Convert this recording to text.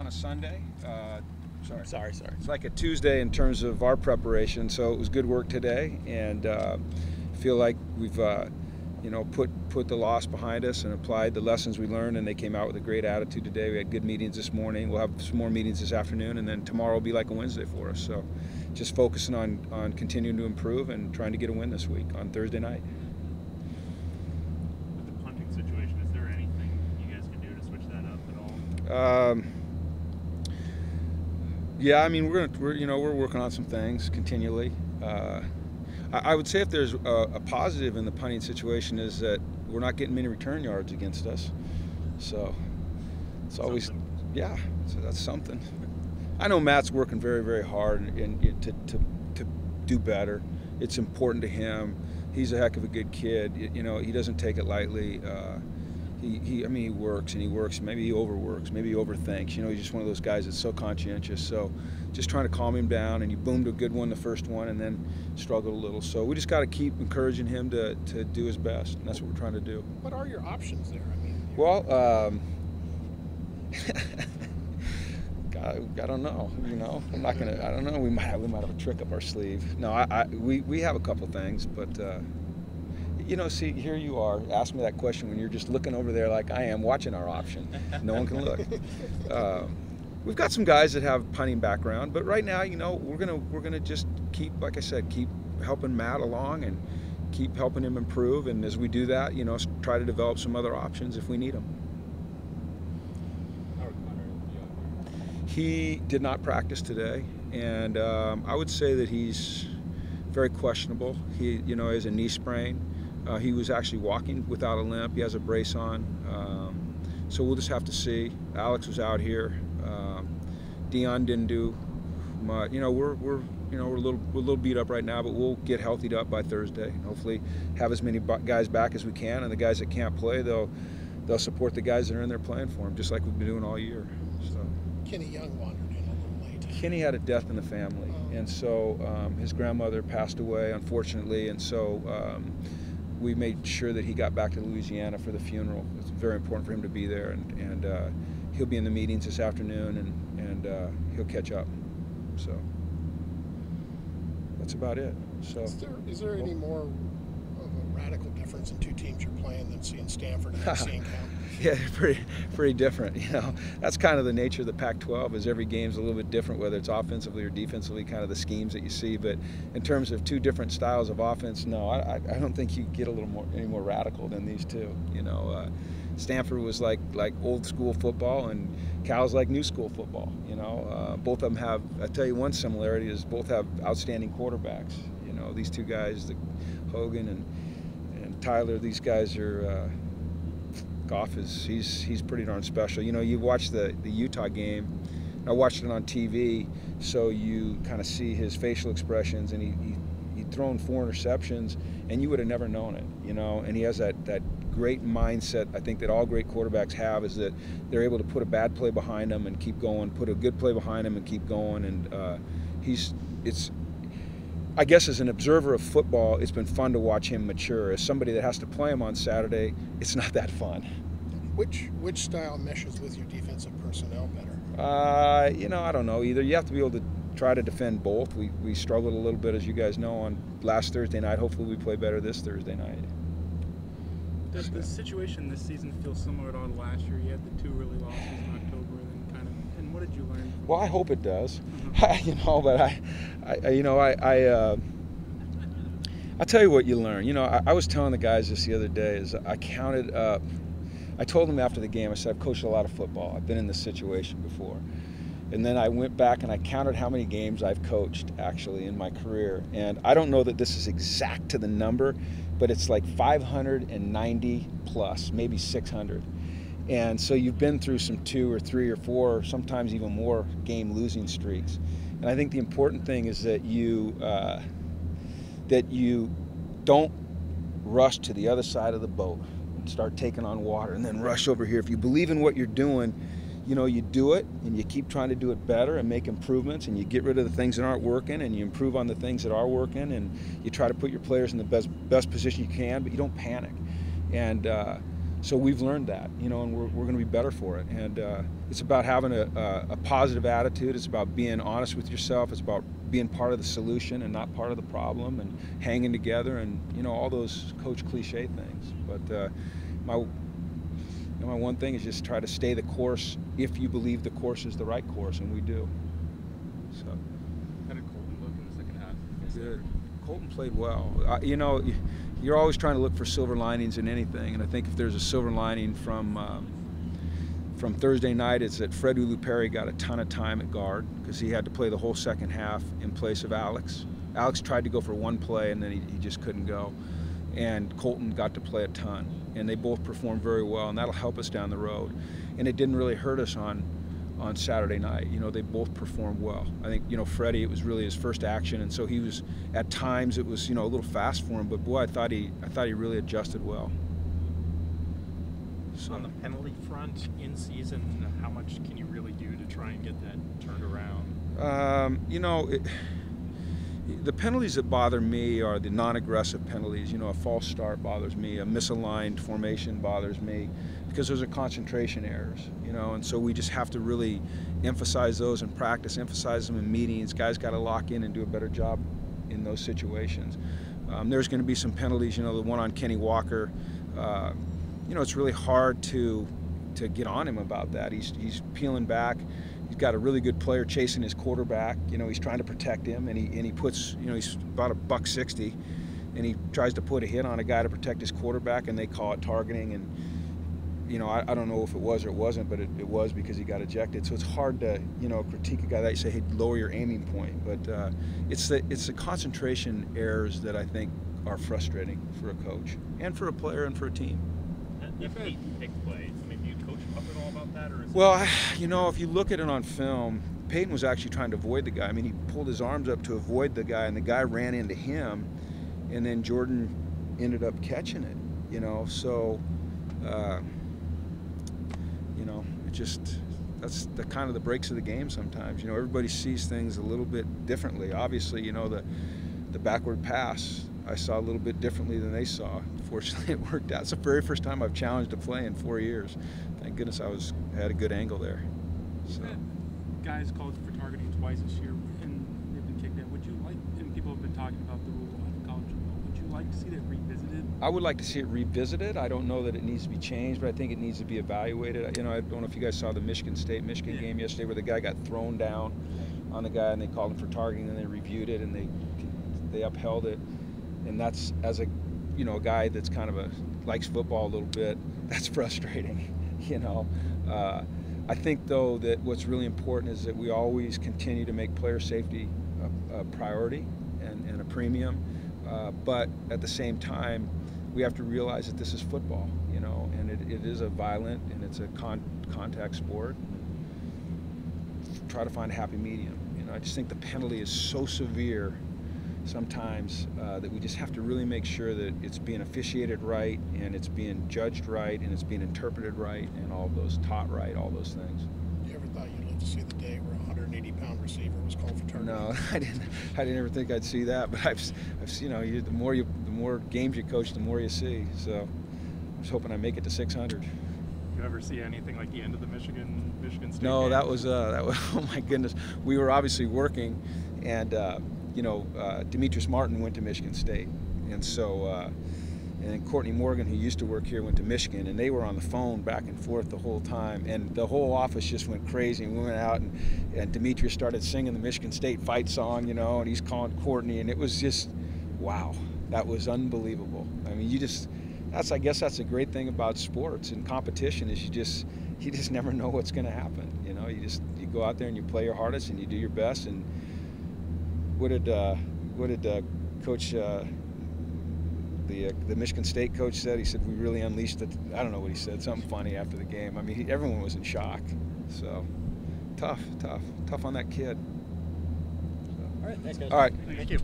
on a Sunday. Sorry. It's like a Tuesday in terms of our preparation, so it was good work today, and feel like we've put the loss behind us and applied the lessons we learned, and they came out with a great attitude today. We had good meetings this morning. We'll have some more meetings this afternoon, and then tomorrow will be like a Wednesday for us. So just focusing on continuing to improve and trying to get a win this week on Thursday night. With the punting situation, is there anything you guys can do to switch that up at all? Yeah, I mean we're working on some things continually. I would say if there's a positive in the punting situation is that we're not getting many return yards against us. So it's always, yeah, so that's something. I know Matt's working very, very hard to do better. It's important to him. He's a heck of a good kid. He doesn't take it lightly. He works and he works. Maybe he overworks. Maybe he overthinks. He's just one of those guys that's so conscientious. So just trying to calm him down, and you boomed a good one the first one and then struggled a little. So we just got to keep encouraging him to do his best, and that's what we're trying to do. What are your options there? Well, I don't know. I'm not gonna. I don't know. We might have a trick up our sleeve. No, we have a couple things, but. See, here you are. Ask me that question when you're just looking over there like I am, watching our option. No one can look. We've got some guys that have punting background, but right now, we're gonna just keep, like I said, keep helping Matt along and keep helping him improve. And as we do that, try to develop some other options if we need them. He did not practice today, and I would say that he's very questionable. He, has a knee sprain. He was actually walking without a limp. He has a brace on, so we'll just have to see. Alex was out here. Dion didn't do much. We're a little beat up right now, but we'll get healthied up by Thursday. Hopefully, have as many guys back as we can, and the guys that can't play, they'll support the guys that are in there playing for them, just like we've been doing all year. So. Kenny Young wandered in a little late. Kenny had a death in the family, and so his grandmother passed away, unfortunately, and so. We made sure that he got back to Louisiana for the funeral. It's very important for him to be there, and he'll be in the meetings this afternoon, and he'll catch up. So that's about it. So is there any more of a radical difference in two teams you're playing than seeing Stanford and seeing Cal? Yeah, pretty different. That's kind of the nature of the Pac-12. Is every game's a little bit different, whether it's offensively or defensively, kind of the schemes that you see. But in terms of two different styles of offense, no, I don't think you get any more radical than these two. Stanford was like old school football, and Cal's like new school football. Both of them have. I tell you, one similarity is both have outstanding quarterbacks. These two guys, Hogan and Tyler. These guys are. Goff he's pretty darn special. You watch the Utah game. I watched it on TV, so you kind of see his facial expressions, and he'd thrown 4 interceptions, and you would have never known it. And he has that great mindset. I think that all great quarterbacks have, is that they're able to put a bad play behind them and keep going, put a good play behind them and keep going. And I guess as an observer of football, it's been fun to watch him mature. As somebody that has to play him on Saturday, it's not that fun. Which style meshes with your defensive personnel better? I don't know either. You have to be able to try to defend both. We struggled a little bit, as you guys know, on last Thursday night. Hopefully we play better this Thursday night. Does the situation this season feel similar to last year? You had the 2 early losses in October, and what did you learn? Well, I hope it does. Mm-hmm. But I'll tell you what you learn. I was telling the guys this the other day, is I counted up. I told them after the game, I said, I've coached a lot of football. I've been in this situation before. And then I went back and I counted how many games I've coached actually in my career. And I don't know that this is exact to the number, but it's like 590 plus, maybe 600. And so you've been through some 2 or 3 or 4, sometimes even more game losing streaks. And I think the important thing is that you don't rush to the other side of the boat and start taking on water and then rush over here. If you believe in what you're doing, you do it, and you keep trying to do it better and make improvements, and you get rid of the things that aren't working, and you improve on the things that are working, and you try to put your players in the best position you can, but you don't panic. And So we've learned that, you know, and we're going to be better for it. And it's about having a positive attitude. It's about being honest with yourself. It's about being part of the solution and not part of the problem, and hanging together, and, you know, all those coach cliche things. But my one thing is just try to stay the course if you believe the course is the right course, and we do. So. How did Colton look in the second half? Good. Colton played well. You know, you're always trying to look for silver linings in anything, and I think if there's a silver lining from Thursday night, it's that Fred Uluperi got a ton of time at guard because he had to play the whole second half in place of Alex. Alex tried to go for one play, and then he just couldn't go. And Colton got to play a ton, and they both performed very well, and that'll help us down the road. And it didn't really hurt us on Saturday night. You know, they both performed well. I think, you know, Freddie, it was really his first action, and so he was, at times it was, you know, a little fast for him, but boy, I thought he really adjusted well. So. On the penalty front in season, how much can you really do to try and get that turned around? You know, the penalties that bother me are the non-aggressive penalties. You know, a false start bothers me, a misaligned formation bothers me, because those are concentration errors, you know, and so we just have to really emphasize those in practice, emphasize them in meetings. Guys got to lock in and do a better job in those situations. There's going to be some penalties, you know, the one on Kenny Walker. You know, it's really hard to get on him about that. He's peeling back. He's got a really good player chasing his quarterback. You know, he's trying to protect him, and he puts, you know, he's about $160, and he tries to put a hit on a guy to protect his quarterback, and they call it targeting. And, you know, I don't know if it was or it wasn't, but it was because he got ejected. So it's hard to, you know, critique a guy that you say, hey, lower your aiming point. But it's the concentration errors that I think are frustrating for a coach and for a player and for a team. If he pick plays, I mean, do you coach him up at all about that, or is well, you know, if you look at it on film, Peyton was actually trying to avoid the guy. I mean, he pulled his arms up to avoid the guy, and the guy ran into him, and then Jordan ended up catching it. You know, so you know, it just, that's the kind of the breaks of the game sometimes. You know, everybody sees things a little bit differently. Obviously, you know, the backward pass I saw a little bit differently than they saw. Fortunately, it worked out. It's the very first time I've challenged a play in 4 years. Thank goodness I had a good angle there. So. Guys called for targeting twice this year, and they've been kicked out. Would you like, and people have been talking about the rule of college football, would you like to see that revisited? I would like to see it revisited. I don't know that it needs to be changed, but I think it needs to be evaluated. You know, I don't know if you guys saw the Michigan game yesterday where the guy got thrown down on the guy, and they called him for targeting, and they reviewed it, and they upheld it. And that's, as a guy that's kind of likes football a little bit, that's frustrating, you know. I think, though, that what's really important is that we always continue to make player safety a priority and a premium. But at the same time, we have to realize that this is football, you know, and it is a violent and it's a contact sport. Try to find a happy medium. You know, I just think the penalty is so severe sometimes that we just have to really make sure that it's being officiated right, and it's being judged right, and it's being interpreted right, and all those taught right, all those things. You ever thought you'd live to see the day where a 180-pound receiver was called for targeting? No, I didn't ever think I'd see that, but I've seen, you know, the more games you coach, the more you see. So I was hoping I make it to 600. You ever see anything like the end of the Michigan State No, game? that was oh my goodness. We were obviously working, and you know, Demetrius Martin went to Michigan State, and so and then Courtney Morgan, who used to work here, went to Michigan, and they were on the phone back and forth the whole time, and the whole office just went crazy. And we went out, and Demetrius started singing the Michigan State fight song, you know, and he's calling Courtney, and it was just, wow, that was unbelievable. I mean, I guess that's a great thing about sports and competition, is you just never know what's going to happen. You know, you go out there and you play your hardest and you do your best. And what did Coach the Michigan State coach said? He said we really unleashed it. I don't know what he said. Something funny after the game. I mean, everyone was in shock. So tough on that kid. So. All right, thanks, guys. All right. Thank you.